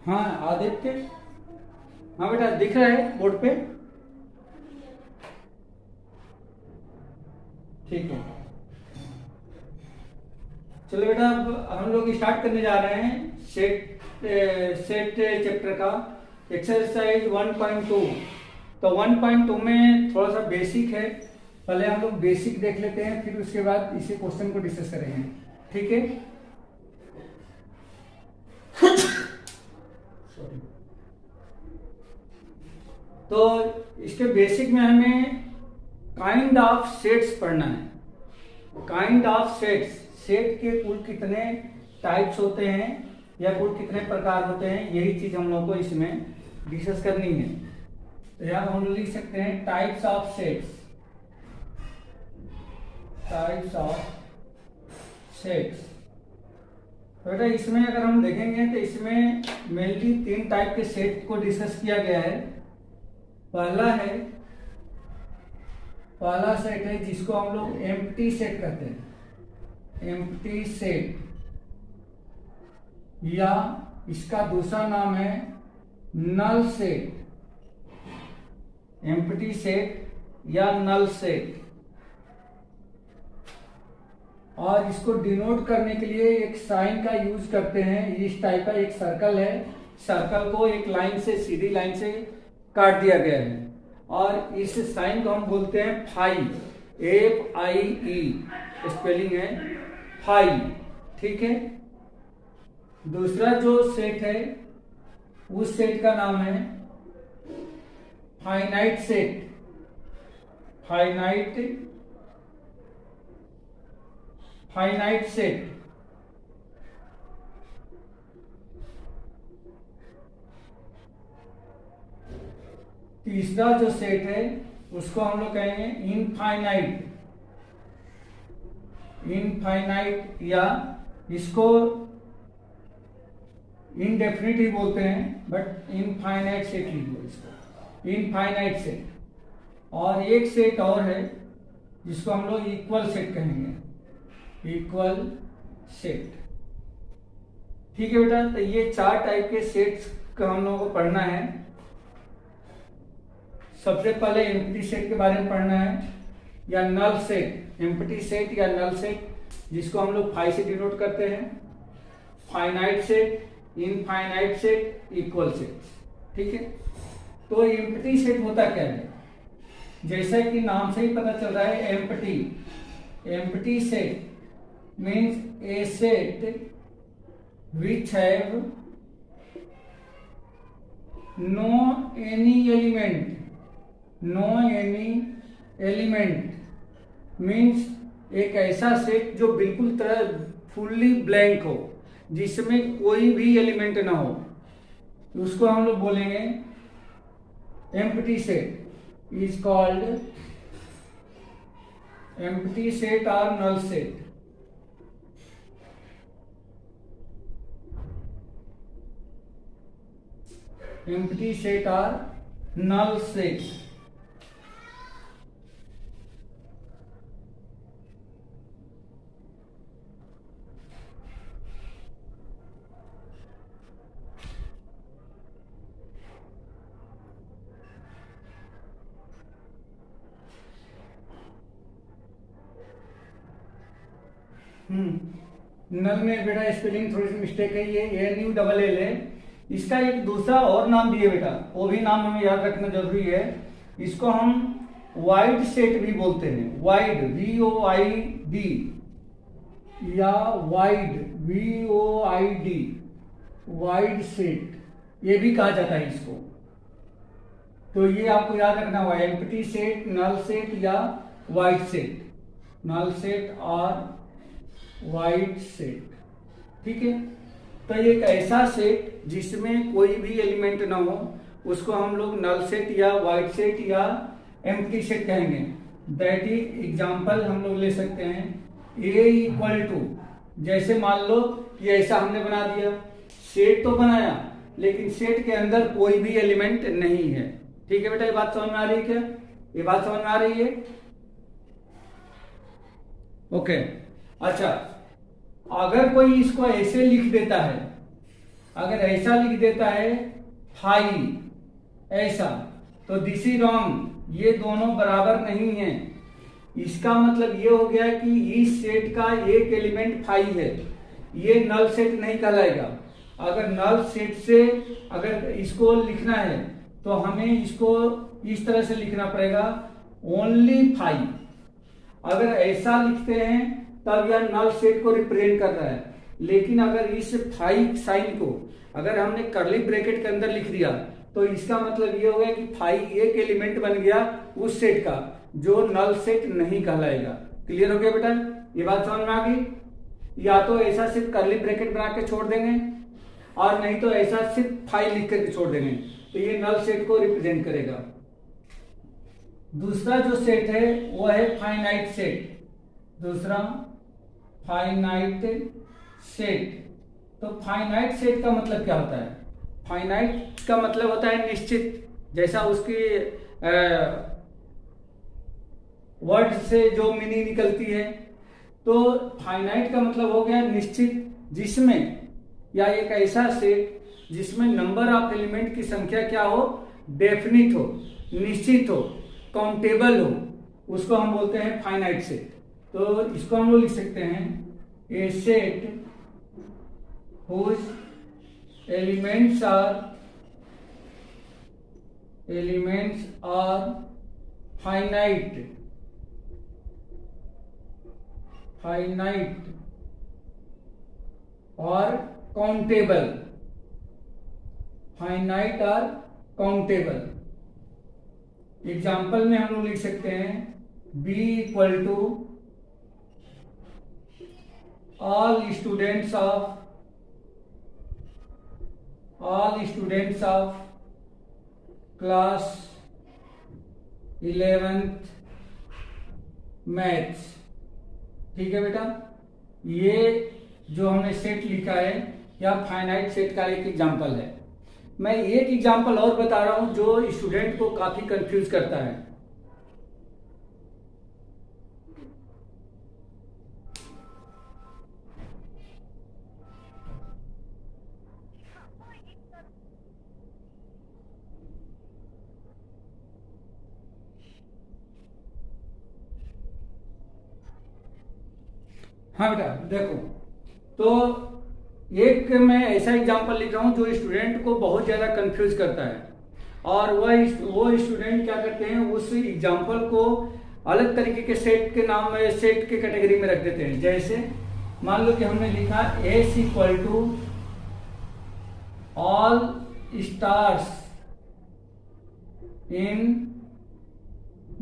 हाँ आदित्य, हाँ बेटा दिख रहा है बोर्ड पे? ठीक है, चलो बेटा अब हम लोग स्टार्ट करने जा रहे हैं सेट सेट चैप्टर का एक्सरसाइज 1.2। तो 1.2 में थोड़ा सा बेसिक है, पहले हम लोग बेसिक देख लेते हैं, फिर उसके बाद इसी क्वेश्चन को डिस्कस करेंगे, ठीक है? तो इसके बेसिक में हमें काइंड ऑफ सेट्स पढ़ना है। काइंड ऑफ सेट्स, सेट के कुल कितने टाइप्स होते हैं या कुल कितने प्रकार होते हैं, यही चीज हम लोग को इसमें डिस्कस करनी है। तो यहाँ हम लोग लिख सकते हैं types of sets, types of sets. तो बेटा इसमें अगर हम देखेंगे तो इसमें मेनली 3 टाइप के सेट को डिस्कस किया गया है। पहला सेट है जिसको हम लोग एम्प्टी सेट कहते हैं, एम्प्टी सेट, या इसका दूसरा नाम है नल सेट, एम्प्टी सेट या नल सेट। और इसको डिनोट करने के लिए एक साइन का यूज करते हैं। इस टाइप का एक सर्कल है, सर्कल को एक लाइन से, सीधी लाइन से काट दिया गया है और इस साइन को हम बोलते हैं फाई, FIE स्पेलिंग है फाई, ठीक है? दूसरा जो सेट है उस सेट का नाम है फाइनाइट सेट, फाइनाइट सेट। तीसरा जो सेट है उसको हम लोग कहेंगे इनफाइनाइट या इसको इनडेफिनिट ही बोलते हैं, बट इनफाइनाइट सेट ही बोलते इसको, इनफाइनाइट सेट। और एक सेट और है जिसको हम लोग इक्वल सेट कहेंगे, इक्वल सेट, ठीक है बेटा? तो ये 4 टाइप के सेट्स का हम लोगों को पढ़ना है। सबसे पहले एम्प्टी सेट के बारे में पढ़ना है, या नल सेट, एम्प्टी सेट या नल सेट, जिसको हम लोग फाई से डिनोट करते हैं, finite set, infinite set, equal set, ठीक है? तो एम्प्टी सेट होता क्या है? जैसा कि नाम से ही पता चल रहा है empty, empty set means A set which have no any element, no any element means एक ऐसा सेट जो बिल्कुल तरह फुल्ली ब्लैंक हो, जिसमें कोई भी एलिमेंट ना हो, उसको हम लोग बोलेंगे empty set, is called empty set और नल सेट। एम्प्टी सेट और नल सेट। नल में बेटा स्पेलिंग थोड़ी सी मिस्टेक है, ये NULL है। इसका एक दूसरा और नाम भी है बेटा, वो भी नाम हमें याद रखना जरूरी है। इसको हम वाइड सेट भी बोलते हैं, वाइड VOID या वाइड VOID, वाइड सेट ये भी कहा जाता है इसको। तो ये आपको याद रखना होगा, एम्प्टी सेट, नल सेट या वाइड सेट, नल सेट और वाइड सेट, ठीक है? तो एक ऐसा सेट जिसमें कोई भी एलिमेंट ना हो, उसको हम लोग नल सेट या वाइड सेट या एम्प्टी सेट कहेंगे। दैट इज एग्जांपल हम लोग ले सकते हैं A=, जैसे मान लो कि ऐसा हमने बना दिया, सेट तो बनाया लेकिन सेट के अंदर कोई भी एलिमेंट नहीं है, ठीक है बेटा? ये बात समझ में आ रही है क्या? ये बात समझ में आ रही है? ओके। अच्छा, अगर कोई इसको ऐसे लिख देता है अगर ऐसा लिख देता है फाइव ऐसा, तो दिस इज रॉन्ग, ये दोनों बराबर नहीं है। इसका मतलब ये हो गया कि इस सेट का एक एलिमेंट फाइव है, ये नल सेट नहीं कहलाएगा। अगर नल सेट से अगर इसको लिखना है तो हमें इसको इस तरह से लिखना पड़ेगा, ओनली फाइव। अगर ऐसा लिखते हैं तब यह नल सेट को रिप्रेजेंट कर रहा है। लेकिन अगर इस फाइव साइन को अगर हमने कर्ली ब्रैकेट के अंदर लिख दिया तो इसका मतलब ये हो गया कि फाइव एक एलिमेंट बन गया उस सेट का जो नल सेट नहीं कहलाएगा। क्लियर हो गया बेटा? ये बात समझ में आ गई? या तो ऐसा सिर्फ कर्ली ब्रैकेट बना के छोड़ देंगे और नहीं तो ऐसा सिर्फ फाइव लिख करके छोड़ देंगे, तो ये नल सेट को रिप्रेजेंट करेगा। दूसरा जो सेट है वो है फाइनाइट सेट। दूसरा फाइनाइट सेट। तो फाइनाइट सेट का मतलब क्या होता है? फाइनाइट का मतलब होता है निश्चित, जैसा उसकी वर्ड से जो मीनिंग निकलती है। तो फाइनाइट का मतलब हो गया निश्चित, जिसमें या एक ऐसा सेट जिसमें नंबर ऑफ एलिमेंट की संख्या क्या हो, डेफिनिट हो, निश्चित हो, काउंटेबल हो, उसको हम बोलते हैं फाइनाइट सेट। तो इसको हम लोग लिख सकते हैं a set whose elements are finite और काउंटेबल, फाइनाइट और काउंटेबल। एग्जाम्पल में हम लोग लिख सकते हैं B equal to all students of class 11th maths. ठीक है बेटा, ये जो हमने सेट लिखा है या फाइनाइट सेट का एक एग्जांपल है। मैं एक एग्जांपल और बता रहा हूं जो स्टूडेंट को काफी कंफ्यूज करता है। हाँ बेटा देखो, तो एक मैं ऐसा एग्जांपल लिख रहा हूं जो स्टूडेंट को बहुत ज्यादा कंफ्यूज करता है, और वो स्टूडेंट क्या करते हैं, उस एग्जांपल को अलग तरीके के सेट के नाम में, सेट के कैटेगरी में रख देते हैं। जैसे मान लो कि हमने लिखा S equal to all stars in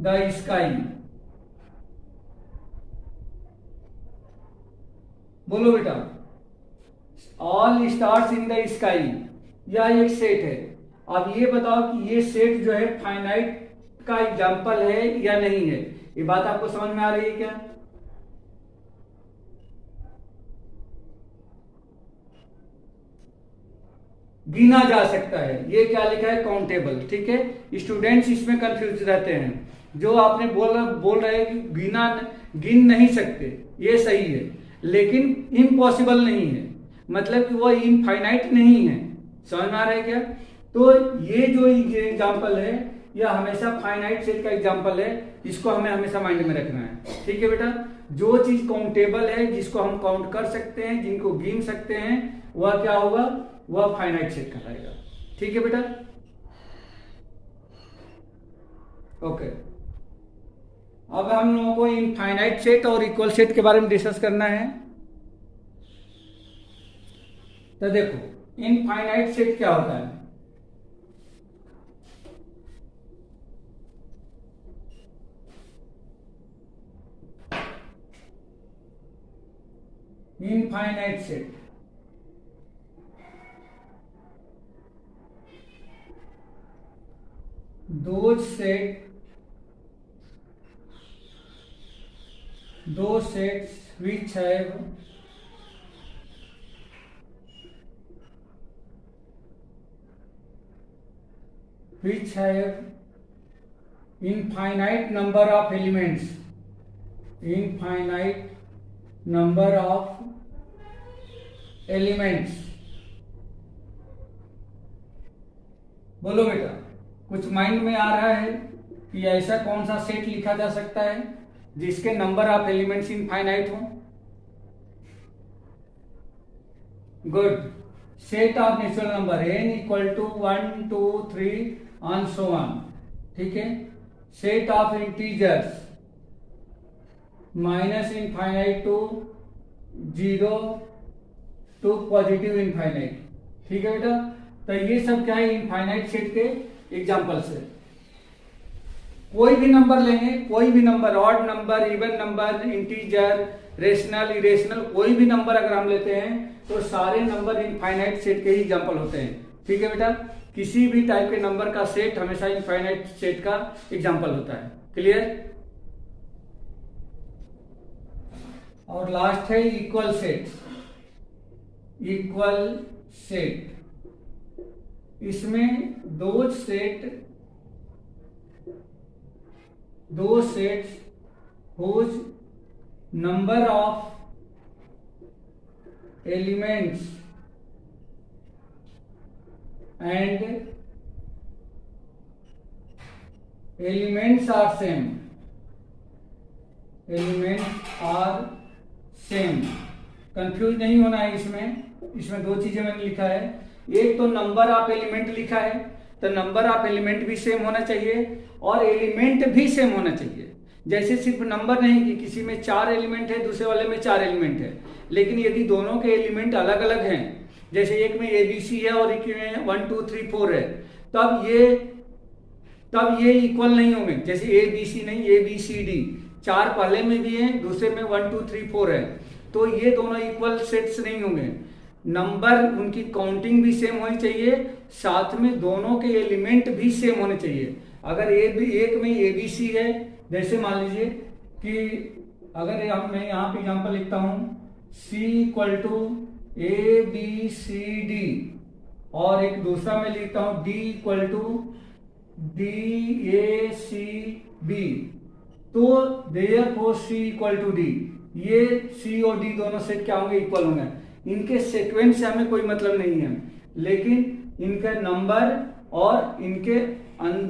the sky. बोलो बेटा, all stars in the sky यह एक सेट है। अब ये बताओ कि ये सेट जो है फाइनाइट का एग्जाम्पल है या नहीं है? ये बात आपको समझ में आ रही है क्या? गिना जा सकता है, ये क्या लिखा है, काउंटेबल। ठीक है, स्टूडेंट्स इसमें कंफ्यूज रहते हैं। जो आपने बोल रहे हैं कि गिन नहीं सकते, ये सही है, लेकिन इम्पॉसिबल नहीं है, मतलब कि वो इनफाइनाइट नहीं है। समझ में आ रहा है क्या? तो ये जो एग्जांपल है यह हमेशा फाइनाइट सेट का एग्जांपल है, इसको हमें हमेशा माइंड में रखना है। ठीक है बेटा, जो चीज काउंटेबल है, जिसको हम काउंट कर सकते हैं, जिनको गिन सकते हैं, वह क्या होगा, वह फाइनाइट सेट कहलाएगा। ठीक है बेटा, ओके। अब हम लोगों को इनफाइनाइट सेट और इक्वल सेट के बारे में डिस्कस करना है। तो देखो इनफाइनाइट सेट क्या होता है। Infinite set those sets which have infinite number of elements, बोलो बेटा, कुछ माइंड में आ रहा है कि ऐसा कौन सा सेट लिखा जा सकता है जिसके नंबर ऑफ एलिमेंट्स इनफाइनाइट हो? Good. Set of natural number n equal to 1 2 3 and so on, ठीक है। Set of integers minus infinite to 0 to positive infinite, ठीक है बेटा। तो ये सब क्या है, इनफाइनाइट सेट के एग्जांपल्स है। कोई भी नंबर लेंगे, कोई भी number, odd number, even number, integer, rational, irrational, कोई भी नंबर अगर हम लेते हैं तो सारे नंबर इनफाइनाइट सेट के ही एग्जांपल होते हैं, ठीक है बेटा। किसी भी टाइप के नंबर का सेट हमेशा इनफाइनाइट सेट का एग्जांपल होता है। क्लियर? और लास्ट है इक्वल सेट। इक्वल सेट, इसमें दो sets whose number of elements and elements are same, confuse नहीं होना है इसमें दो चीजें मैंने लिखा है। एक तो नंबर ऑफ एलिमेंट लिखा है, तो नंबर ऑफ एलिमेंट भी सेम होना चाहिए और एलिमेंट भी सेम होना चाहिए। जैसे सिर्फ नंबर नहीं कि किसी में 4 एलिमेंट है, दूसरे वाले में 4 एलिमेंट है, लेकिन यदि दोनों के एलिमेंट अलग अलग हैं, जैसे एक में ABC है और एक में 1 2 3 4 है, तब ये इक्वल नहीं होंगे। जैसे ABC नहीं, ABCD, 4 पहले में भी है, दूसरे में 1 2 3 4 है, तो ये दोनों इक्वल सेट्स नहीं होंगे। नंबर, उनकी काउंटिंग भी सेम होनी चाहिए, साथ में दोनों के एलिमेंट भी सेम होने चाहिए। अगर एक में ABC है, जैसे मान लीजिए कि अगर मैं यहाँ पे एग्जांपल लिखता हूं C इक्वल टू ABCD और एक दूसरा में लिखता हूं D इक्वल टू DACB, तो therefore C equal to D, ये C और D दोनों सेट क्या होंगे, इक्वल होंगे। इनके सीक्वेंस से हमें कोई मतलब नहीं है, लेकिन इनका नंबर और इनके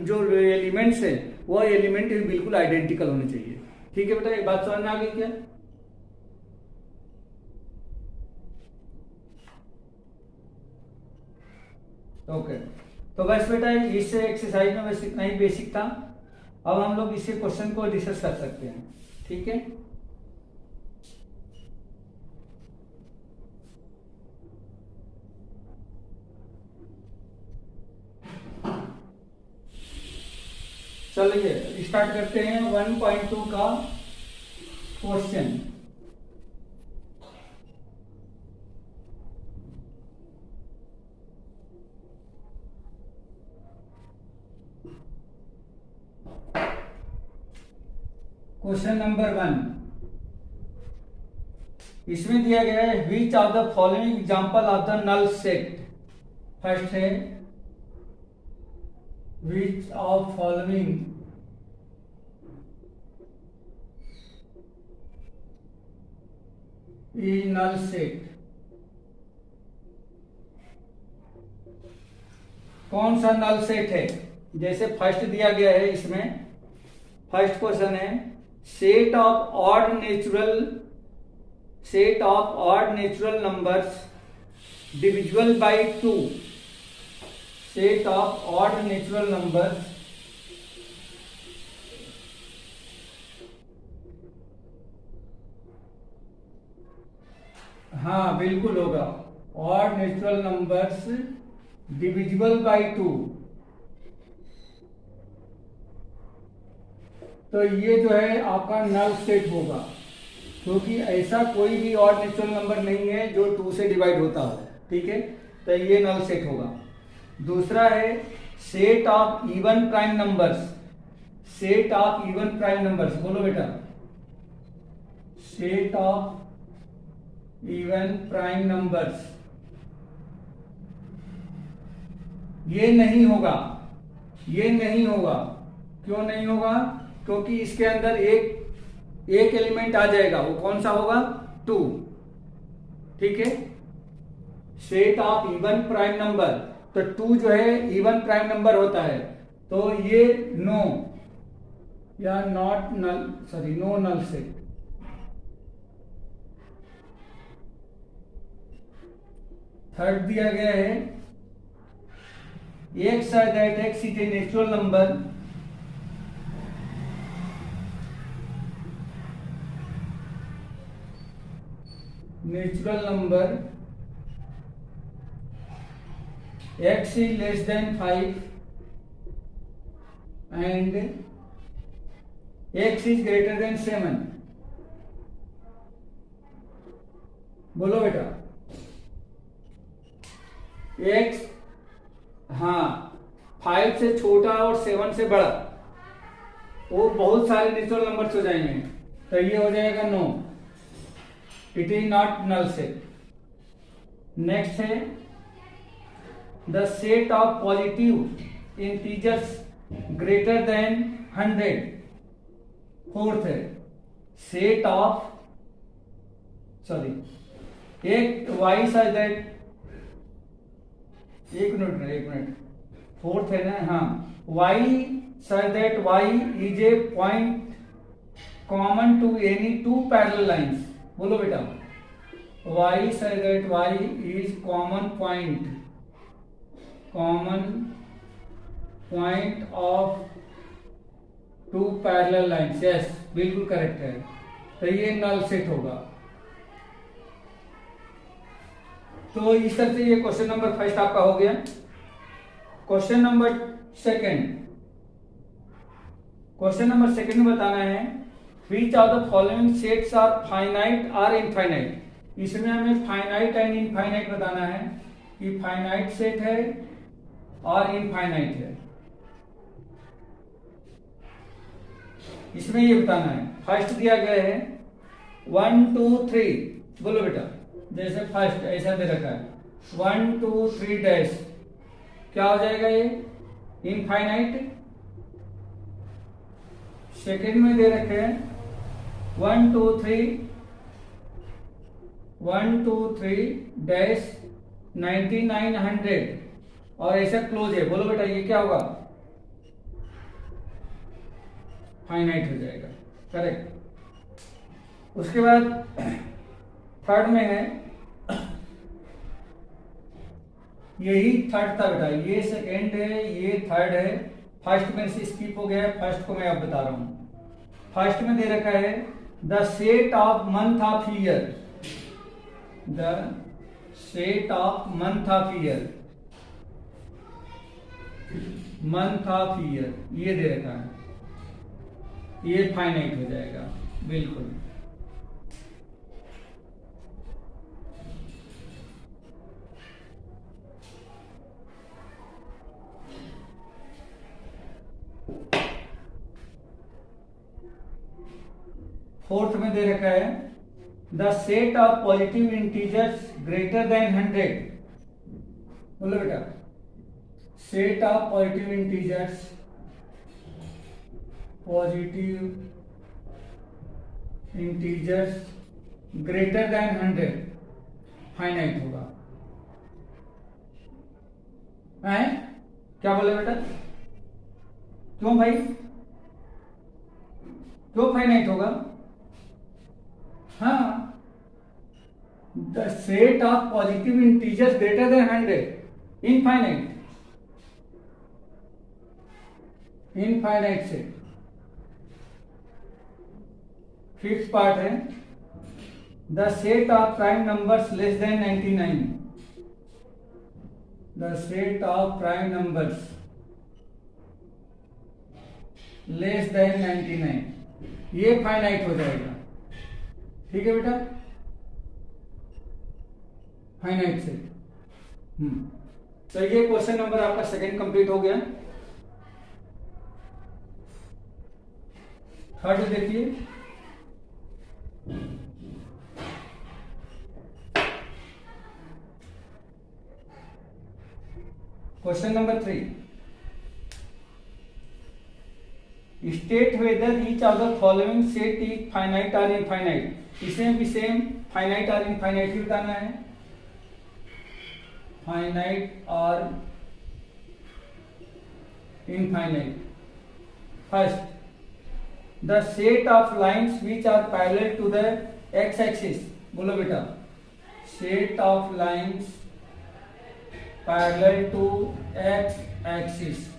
जो एलिमेंट्स है वो एलिमेंट भी बिल्कुल आइडेंटिकल होने चाहिए, ठीक है बेटा। ये बात समझ में आ गई क्या? ओके, तो बस बेटा इस एक्सरसाइज में बस इतना ही बेसिक था। अब हम लोग इसी क्वेश्चन को डिस्कस कर सकते हैं, ठीक है। चलिए स्टार्ट करते हैं 1.2 का क्वेश्चन। क्वेश्चन नंबर 1, इसमें दिया गया है which of the following example of the null set. First है which of following is null set। कौन सा नल सेट है? जैसे फर्स्ट दिया गया है, इसमें फर्स्ट क्वेश्चन है set of odd natural numbers divisible by 2। Set of odd natural numbers हाँ बिल्कुल होगा, odd natural numbers divisible by 2। तो ये जो है आपका नल सेट होगा, क्योंकि ऐसा कोई भी ऑड नेचुरल नंबर नहीं है जो 2 से डिवाइड होता हो, ठीक है। तो ये नल सेट होगा। दूसरा है set of even prime numbers. Set of even prime numbers, बोलो बेटा। Set of even prime numbers, ये नहीं होगा, ये नहीं होगा। क्यों नहीं होगा? क्योंकि इसके अंदर एक एलिमेंट आ जाएगा, वो कौन सा होगा? 2, ठीक है। Set of even prime number, तो 2 जो है इवन प्राइम नंबर होता है, तो ये नो या not null, sorry no null set. Third दिया गया है x such that x is a natural number x is less than 5 and x is greater than 7। बोलो बेटा x, हाँ 5 से छोटा और 7 से बड़ा, वो बहुत सारे नेचुरल नंबर्स हो जाएंगे, तो ये हो जाएगा no, it is not null set. Next है the set of positive integers greater than 100। Fourth है सेट ऑफ, सॉरी एक वाई सच दैट, एक मिनट फोर्थ है ना, हाँ y such that y is a point common to any two parallel lines. बोलो बेटा y such that y is common point of two parallel lines. Yes बिल्कुल correct है, तो ये नल सेट होगा। तो इस तरह से ये क्वेश्चन नंबर फर्स्ट आपका हो गया। क्वेश्चन नंबर सेकंड में बताना है which of the following sets are finite or infinite. इसमें हमें फाइनाइट एंड इनफाइनाइट बताना है कि फाइनाइट सेट है और इनफाइनाइट है, इसमें ये बताना है। फर्स्ट दिया गया है 1 2 3। बोलो बेटा जैसे फर्स्ट ऐसा दे रखा है 1 2 3 डैश, क्या हो जाएगा ये इनफाइनाइट। सेकेंड में दे रखे हैं 1 2 3 डैश 99 100 और ऐसा क्लोज है। बोलो बेटा ये क्या होगा फाइनाइट हो जाएगा, करेक्ट। उसके बाद थर्ड में है, यही थर्ड था बेटा, ये सेकेंड है ये थर्ड है, फर्स्ट में से स्किप हो गया, फर्स्ट को मैं अब बता रहा हूं। फर्स्ट में दे रखा है the set of month of year, the set of month of year, month of year ये दे रखा है, ये फाइनाइट हो जाएगा बिल्कुल। फोर्थ में दे रखा है the set of positive integers greater than 100। बोलो बेटा set of positive integers greater than 100 finite होगा। है क्या बोले बेटा, क्यों भाई क्यों फाइनाइट होगा। हाँ the set of positive integers greater than 100 infinite set. Fifth part है the set of prime numbers less than 99, the set of prime numbers less than 99 ये फाइनाइट हो जाएगा। ठीक है बेटा फाइनाइट से। तो ये क्वेश्चन नंबर आपका सेकंड कंप्लीट हो गया। थर्ड देखिए question number 3, state whether each of the following set is finite और इनफाइनाइट। इसमें भी सेम फाइनाइट और इनफाइनाइट ही बताना है, फाइनाइट और infinite. First, the set of lines which are parallel to the X axis. बोलो बेटा, set of lines parallel to X axis.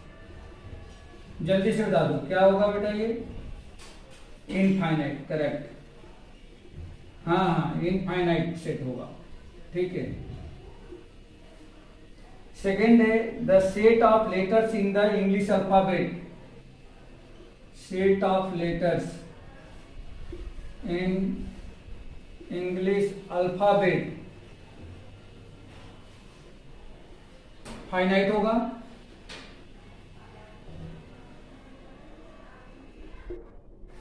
जल्दी से बता दो क्या होगा बेटा ये, इनफाइनाइट। करेक्ट, हाँ इनफाइनाइट सेट होगा, ठीक है। सेकेंड है the set of letters in the English alphabet. Set of letters in English alphabet finite होगा।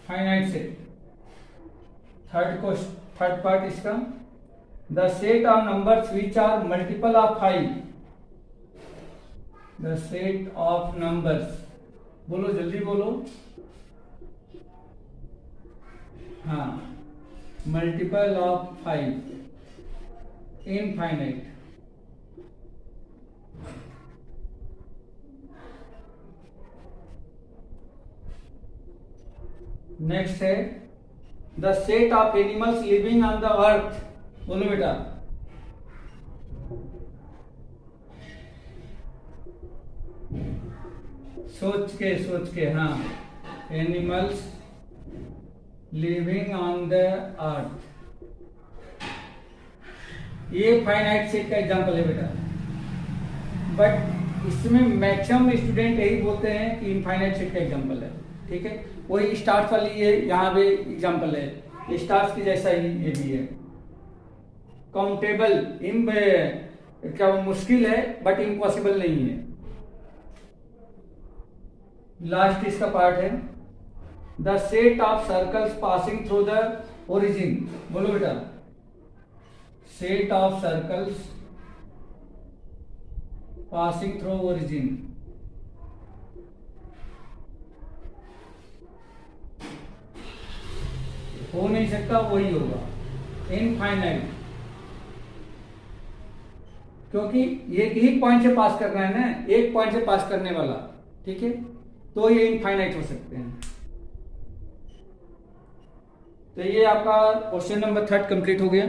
Finite set. थर्ड पार्ट इसका, the set of numbers which are multiple of 5। The set of numbers, बोलो जल्दी बोलो, हाँ multiple of 5 infinite. Next है the set of animals living on the earth. बोलो बेटा, सोच के, हाँ एनिमल्स लिविंग ऑन द अर्थ। ये फाइनाइट सेट का एग्जांपल है बेटा, बट इसमें मैक्सिमम स्टूडेंट यही बोलते हैं कि इनफाइनाइट सेट का एग्जांपल है, ठीक है। वही स्टार्स वाली ये यहाँ पे एग्जांपल है, स्टार्स की जैसा ही ये भी है। काउंटेबल क्या मुश्किल है बट इम्पॉसिबल नहीं है। लास्ट इसका पार्ट है the set of circles passing through the origin. बोलो बेटा, set of circles passing through origin. हो नहीं सकता, वही होगा इनफाइनाइट, क्योंकि एक ही पॉइंट से पास करना है ना, एक पॉइंट से पास करने वाला, ठीक है, तो ये इनफाइनाइट हो सकते हैं। तो ये आपका क्वेश्चन नंबर 3 कंप्लीट हो गया।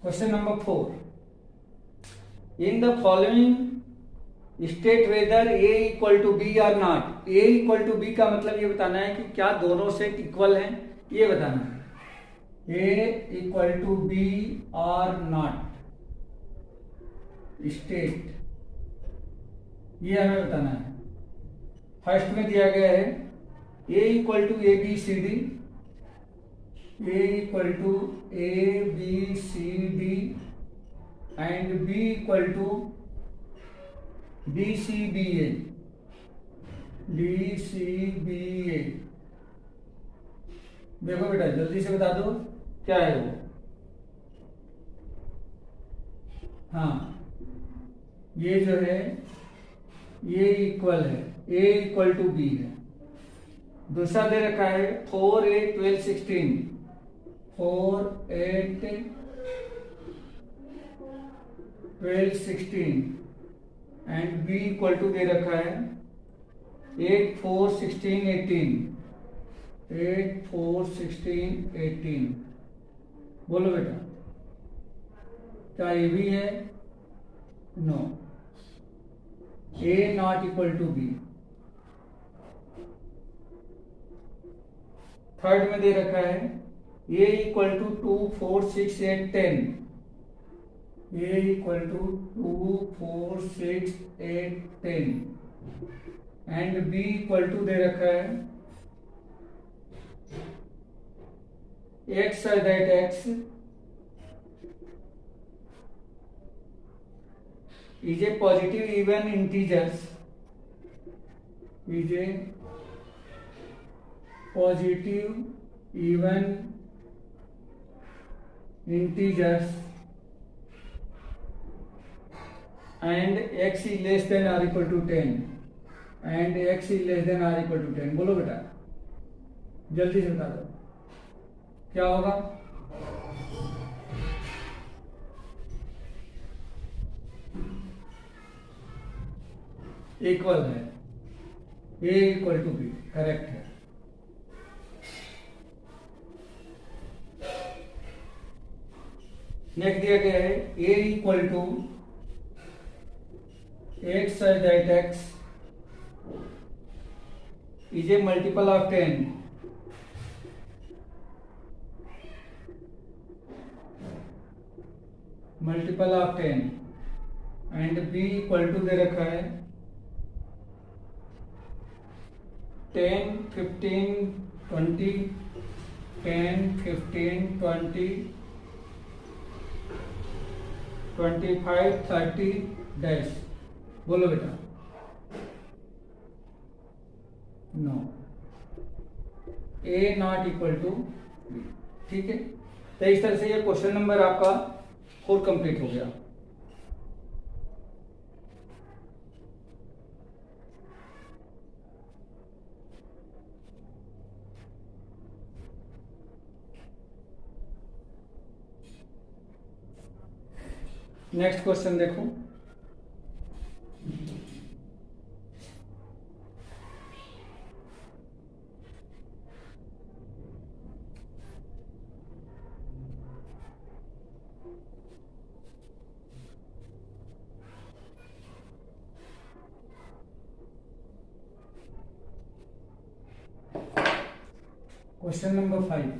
Question number 4. In the following state whether A equal to B or not. A equal to B का मतलब ये बताना है कि क्या दोनों सेट इक्वल हैं, ये बताना है। A equal to B or not state, ये हमें बताना है। फर्स्ट में दिया गया है A equal to ABCD, A equal to ABCD and B equal to DCBA, DCBA। देखो बेटा जल्दी से बता दो क्या है वो। हाँ ये जो है ये इक्वल है, A इक्वल टू B है। दूसरा दे रखा है 4, 8, 12, 16, 4, 8, 12, 16 एंड B इक्वल टू दे रखा है 8, 4, 16, 18, 8, 4, 16, 18। बोलो बेटा क्या ये भी है? No, A not equal to B। Third में दे रखा है A equal to 2, 4, 6, 8, 10, A equal to 2, 4, 6, 8, 10 and B equal to दे रखा है x such that x is a positive even integers, is a positive even integers and x is less than or equal to 10 and x is less than or equal to 10। बोलो बेटा, जल्दी से बता दो क्या होगा। इक्वल है, a equal to b, correct है। नेक्स्ट दिया गया है a equal to x such that x is a multiple of 10 and b equal to दे रखा है 10, 15, 20, 10, 15, 20, 25, 30 डैश। बोलो बेटा, no, A not equal to B. ठीक है, तो इस तरह से ये क्वेश्चन नंबर आपका 4 कंप्लीट हो गया। नेक्स्ट क्वेश्चन देखो, question number 5।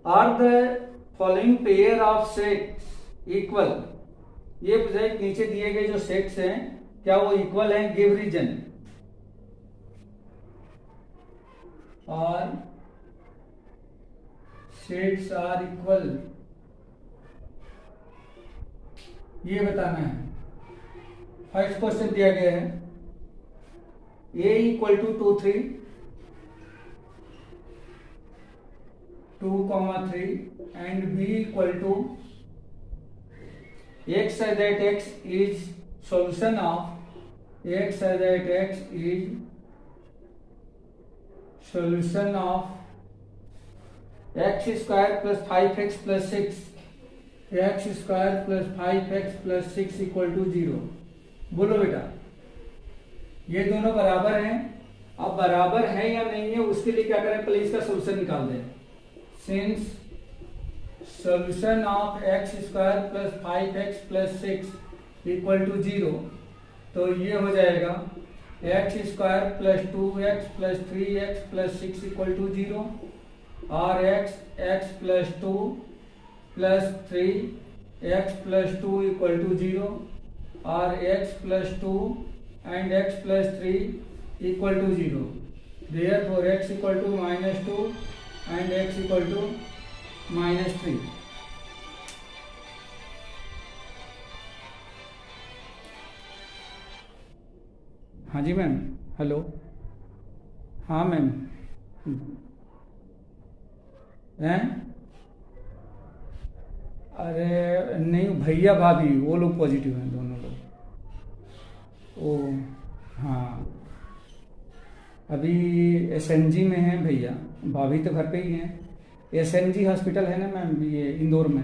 Are the following pair of sets equal. ये पूछा नीचे दिए गए जो सेट्स हैं क्या वो इक्वल हैं, गिव रीजन। और सेट्स आर इक्वल, ये बताना है। फर्स्ट क्वेश्चन दिया गया है a equal to 2, 3, 2, 3 and b equal to x such that x is solution of x such that x is solution of x square plus 5x plus 6, x square plus 5x plus 6 equal to 0। बोलो बेटा, ये दोनों बराबर हैं। अब बराबर है या नहीं है उसके लिए क्या करें, पहले इसका सोल्यूशन निकाल दें। Since solution of x square plus 5x plus 6 equal to 0, तो ये हो जाएगा x square plus 2x plus 3x plus 6 equal to 0 और x plus 2 plus 3x plus 2 equal to 0 और x plus 2 and x plus 3 equal to 0. Therefore x equal to -2 and x equal to -3. हाँ जी ma'am, hello, हाँ ma'am, हैं? अरे नहीं, भैया भाभी वो लोग पॉजिटिव हैं, दोनों लोग। ओ हाँ, अभी SNG में हैं भैया, भाभी तो घर पे ही हैं। SNG हॉस्पिटल है ना मैम, ये इंदौर में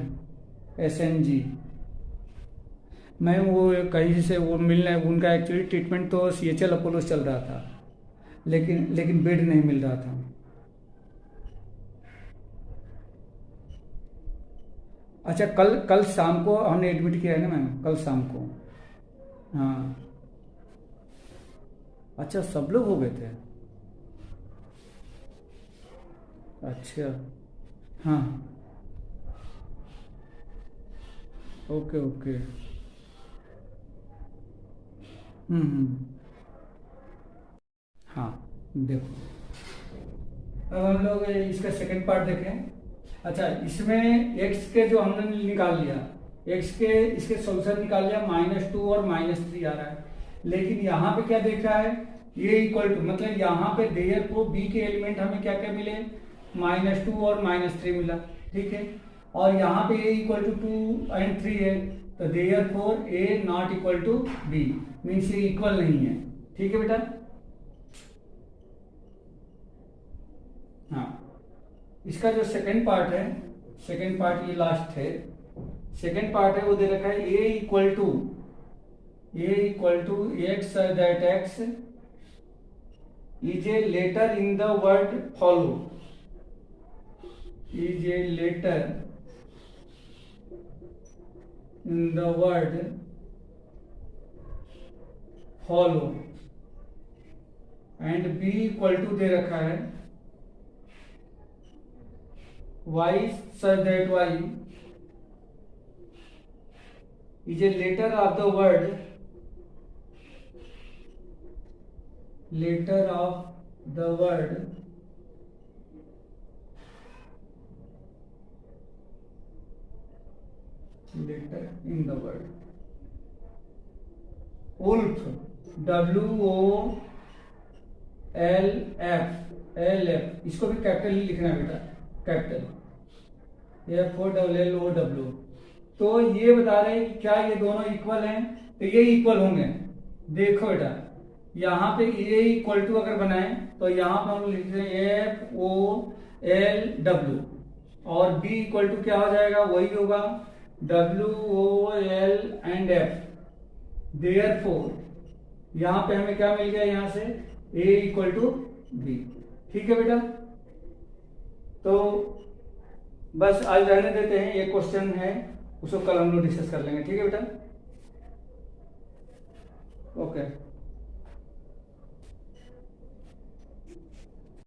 SNG। मैम वो कहीं से वो मिलने, उनका एक्चुअली ट्रीटमेंट तो CHL अपोलो चल रहा था, लेकिन बेड नहीं मिल रहा था। अच्छा, कल शाम को हमने एडमिट किया है ना मैम, कल शाम को। हाँ, अच्छा, सब लोग हो गए थे। अच्छा, हाँ, ओके ओके, हाँ देखो, अब हम लोग इसका सेकंड पार्ट देखें। अच्छा, इसमें x के जो हमने निकाल लिया, इसके सोल्यूशन निकाल लिया, -2 और -3 आ रहा है। लेकिन यहाँ पे क्या देख रहा है, ए इक्वल टू मतलब यहाँ पे देयर को बी के एलिमेंट हमें क्या क्या मिले, -2 और -3 मिला, ठीक है। और यहाँ पे ए इक्वल टू 2 एंड 3 है, तो therefore A not equal to B, means ये इक्वल नहीं है, ठीक है बेटा। हाँ, इसका जो सेकंड पार्ट है, सेकंड पार्ट ये लास्ट है, सेकंड पार्ट है वो दे रखा है A equal to x that x is a letter in the word follow, is a letter in the word follow, and B equal to दे रखा है y such that y is a letter of the word letter in the word wolf, WOLF, इसको भी capital ही लिखना है बेटा, capital FOLLOW। तो ये बता रहे हैं कि क्या ये दोनों इक्वल हैं, तो ये इक्वल होंगे। देखो बेटा यहाँ पे ए इक्वल टू अगर बनाए तो यहाँ पे हम लिखते हैं FOLW, और बी इक्वल टू क्या हो जाएगा, वही होगा WOL एंड F। देयरफॉर यहाँ पे हमें क्या मिल गया, यहाँ से ए इक्वल टू बी, ठीक है बेटा। तो बस आज रहने देते हैं, ये क्वेश्चन है उसको कल हम लोग डिस्कस कर लेंगे, ठीक है बेटा। ओके।